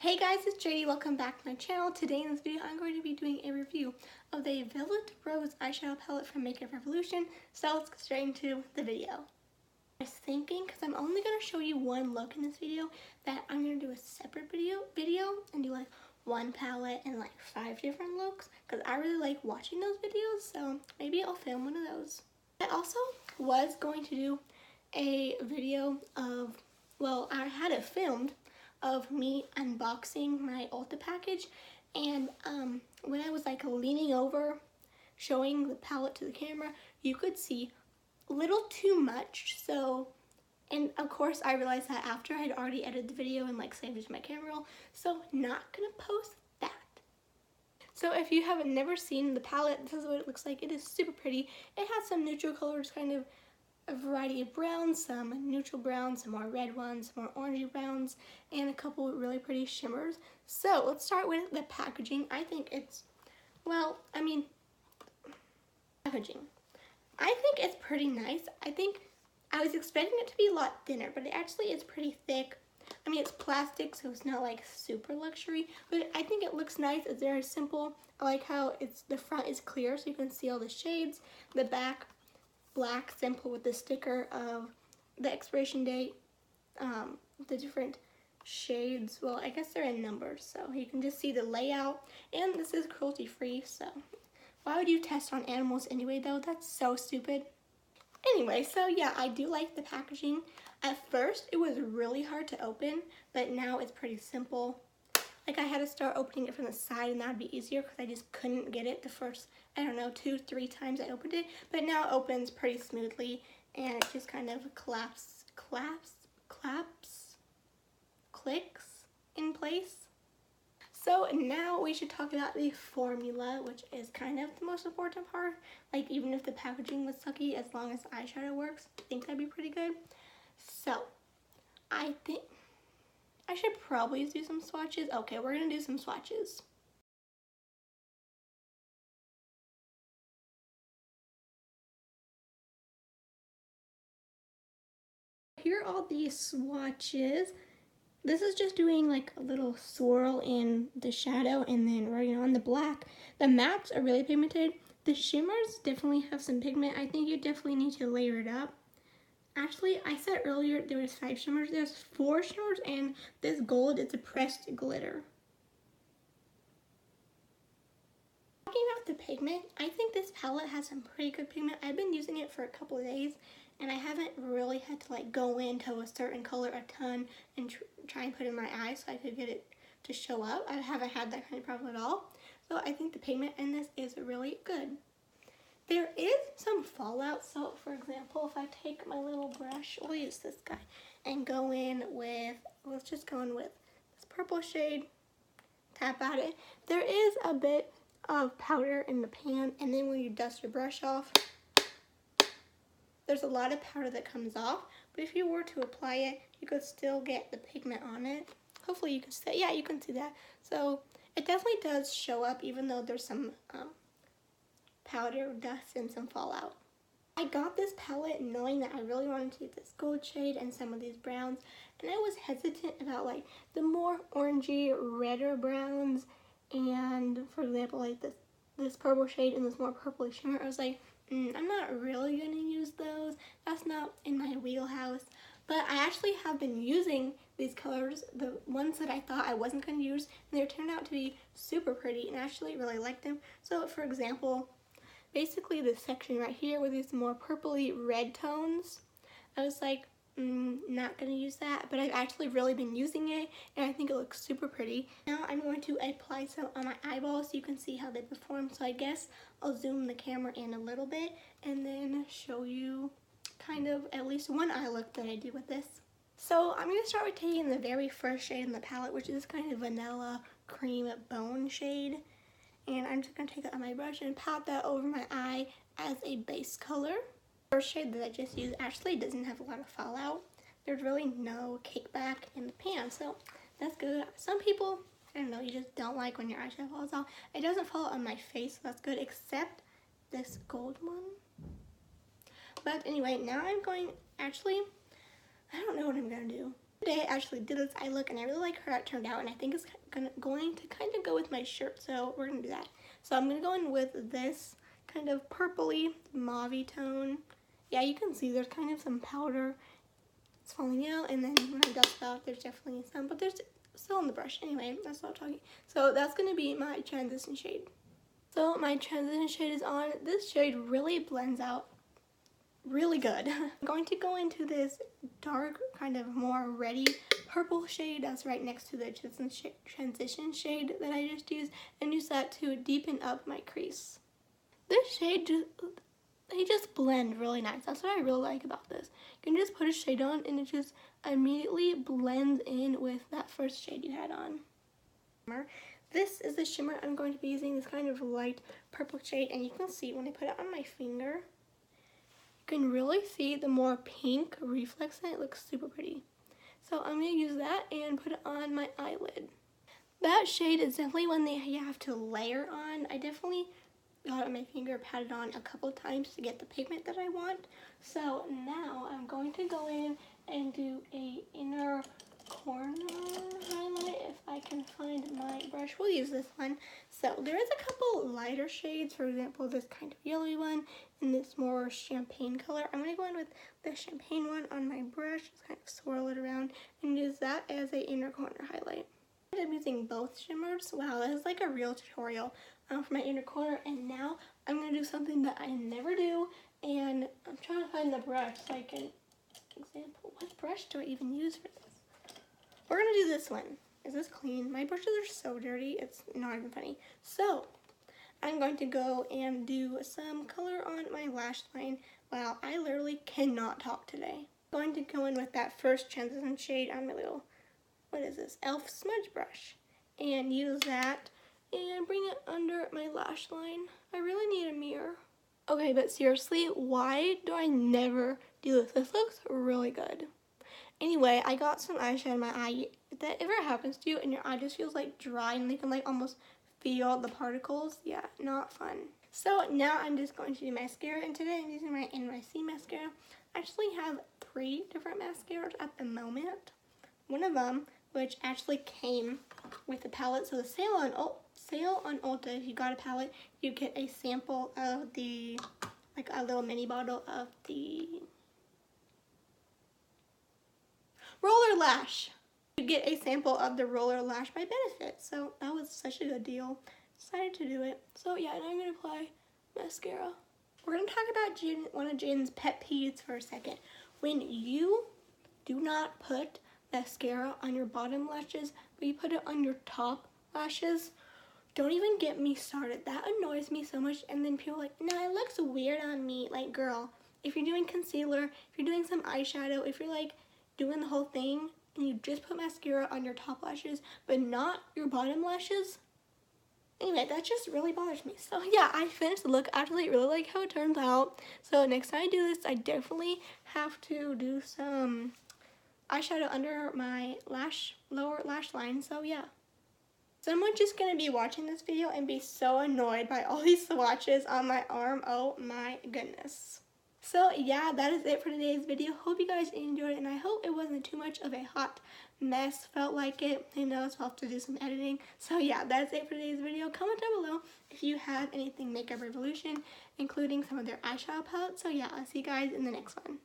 Hey guys, it's JD. Welcome back to my channel. Today in this video, I'm going to be doing a review of the Velvet Rose eyeshadow palette from Makeup Revolution. So let's get straight into the video. I was thinking, because I'm only going to show you one look in this video, that I'm going to do a separate video and do like one palette and like 5 different looks, because I really like watching those videos, so maybe I'll film one of those. I also was going to do a video of, well, I had it filmed, of me unboxing my Ulta package, and when I was like leaning over showing the palette to the camera, you could see a little too much. So, and of course I realized that after I had already edited the video and like saved it to my camera roll, so not gonna post that. So if you have never seen the palette, this is what it looks like. It is super pretty. It has some neutral colors, kind of a variety of browns, some neutral browns, some more red ones, some more orangey browns, and a couple really pretty shimmers. So let's start with the packaging. I think it's, well, packaging. I think it's pretty nice. I think I was expecting it to be a lot thinner, but it actually is pretty thick. I mean, it's plastic, so it's not like super luxury, but I think it looks nice. It's very simple. I like how the front is clear, so you can see all the shades. The back, black, simple, with the sticker of the expiration date, the different shades. Well, I guess they're in numbers, so you can just see the layout. And this is cruelty free, so why would you test on animals anyway, though? That's so stupid. Anyway, so yeah, I do like the packaging. At first, it was really hard to open, but now it's pretty simple. Like, I had to start opening it from the side, and that would be easier because I just couldn't get it the first, I don't know, 2-3 times I opened it. But now it opens pretty smoothly, and it just kind of clicks in place. So now we should talk about the formula, which is kind of the most important part. Like, even if the packaging was sucky, as long as eyeshadow works, I think that'd be pretty good. So, I think I should probably do some swatches. Okay, we're gonna do some swatches. Here are all these swatches. This is just doing like a little swirl in the shadow and then right on the black. The mattes are really pigmented. The shimmers definitely have some pigment. I think you definitely need to layer it up. Actually, I said earlier there was 5 shimmers. There's 4 shimmers, and this gold is a pressed glitter. Talking about the pigment, I think this palette has some pretty good pigment. I've been using it for a couple of days, and I haven't really had to like go into a certain color a ton and try and put it in my eye so I could get it to show up. I haven't had that kind of problem at all. So I think the pigment in this is really good. There is some fallout. So for example, if I take my little brush, we'll use this guy, and go in with, let's just go in with this purple shade, tap at it. There is a bit of powder in the pan, and then when you dust your brush off, there's a lot of powder that comes off, but if you were to apply it, you could still get the pigment on it. Hopefully you can see, yeah, you can see that. So it definitely does show up, even though there's some powder, dust, and some fallout. I got this palette knowing that I really wanted to use this gold shade and some of these browns, and I was hesitant about like the more orangey, redder browns, and for example, like this purple shade and this more purpley shimmer. I was like, I'm not really gonna use those. That's not in my wheelhouse. But I actually have been using these colors, the ones that I thought I wasn't gonna use, and they turned out to be super pretty, and I actually really like them. So for example, basically this section right here with these more purpley red tones, I was like, not gonna use that, but I've actually really been using it, and I think it looks super pretty. Now I'm going to apply some on my eyeballs so you can see how they perform. So I guess I'll zoom the camera in a little bit and then show you kind of at least one eye look that I do with this. So I'm going to start with taking the very first shade in the palette, which is kind of vanilla cream bone shade. And I'm just going to take it on my brush and pat that over my eye as a base color. The first shade that I just used actually doesn't have a lot of fallout. There's really no kickback in the pan, so that's good. Some people, I don't know, you just don't like when your eyeshadow falls off. It doesn't fall on my face, so that's good, except this gold one. But anyway, now I'm going, actually, I don't know what I'm going to do. Today I actually did this eye look and I really like how it turned out, and I think it's going to kind of go with my shirt, so we're going to do that. So I'm going to go in with this kind of purpley mauve-y tone. Yeah, you can see there's kind of some powder. It's falling out, and then when I dust it off, there's definitely some, but there's still on the brush. Anyway, that's not talking. So that's going to be my transition shade. So my transition shade is on. This shade really blends out really good. I'm going to go into this dark, kind of more reddy purple shade that's right next to the transition shade that I just used, and use that to deepen up my crease. This shade, they just blend really nice. That's what I really like about this. You can just put a shade on and it just immediately blends in with that first shade you had on. This is the shimmer I'm going to be using, this kind of light purple shade, and you can see when I put it on my finger, you can really see the more pink reflex in it. It looks super pretty. So I'm going to use that and put it on my eyelid. That shade is definitely one that you have to layer on. I definitely got it on my finger, pat it on a couple times to get the pigment that I want. So now I'm going to go in and do a inner corner highlight if I can find my brush. We'll use this one. So there is a couple lighter shades, for example this kind of yellowy one and this more champagne color. I'm going to go in with the champagne one on my brush, just kind of swirl it around and use that as a inner corner highlight. I'm using both shimmers. Wow, that is like a real tutorial for my inner corner, and now I'm going to do something that I never do, and I'm trying to find the brush so I can example. What brush do I even use for this? We're going to do this one. Is this clean? My brushes are so dirty, it's not even funny. So, I'm going to go and do some color on my lash line. Wow, I literally cannot talk today. I'm going to go in with that first transition shade on my little, what is this, e.l.f. smudge brush, and use that and bring it under my lash line. I really need a mirror. Okay, but seriously, why do I never do this? This looks really good. Anyway, I got some eyeshadow in my eye. If that ever happens to you and your eye just feels like dry and you can like almost feel the particles, yeah, not fun. So now I'm just going to do mascara, and today I'm using my NYC mascara. I actually have 3 different mascaras at the moment. One of them, which actually came with a palette, so the sale on Ulta, if you got a palette, you get a sample of the, like a little mini bottle of the Roller Lash. You get a sample of the Roller Lash by Benefit, so that was such a good deal. Decided to do it. So yeah, now I'm going to apply mascara. We're going to talk about one of Jaden's pet peeves for a second. When you do not put mascara on your bottom lashes, but you put it on your top lashes, don't even get me started. That annoys me so much, and then people are like, no, it looks weird on me. Like, girl, if you're doing concealer, if you're doing some eyeshadow, if you're like doing the whole thing, and you just put mascara on your top lashes, but not your bottom lashes, anyway, that just really bothers me. So yeah, I finished the look. I actually really like how it turns out. So next time I do this, I definitely have to do some eyeshadow under my lower lash line. So yeah. Someone's just going to be watching this video and be so annoyed by all these swatches on my arm. Oh my goodness. So yeah, that is it for today's video. Hope you guys enjoyed it, and I hope it wasn't too much of a hot mess. Felt like it, you know, so I'll have to do some editing. So yeah, that's it for today's video. Comment down below if you have anything Makeup Revolution, including some of their eyeshadow palettes. So yeah, I'll see you guys in the next one.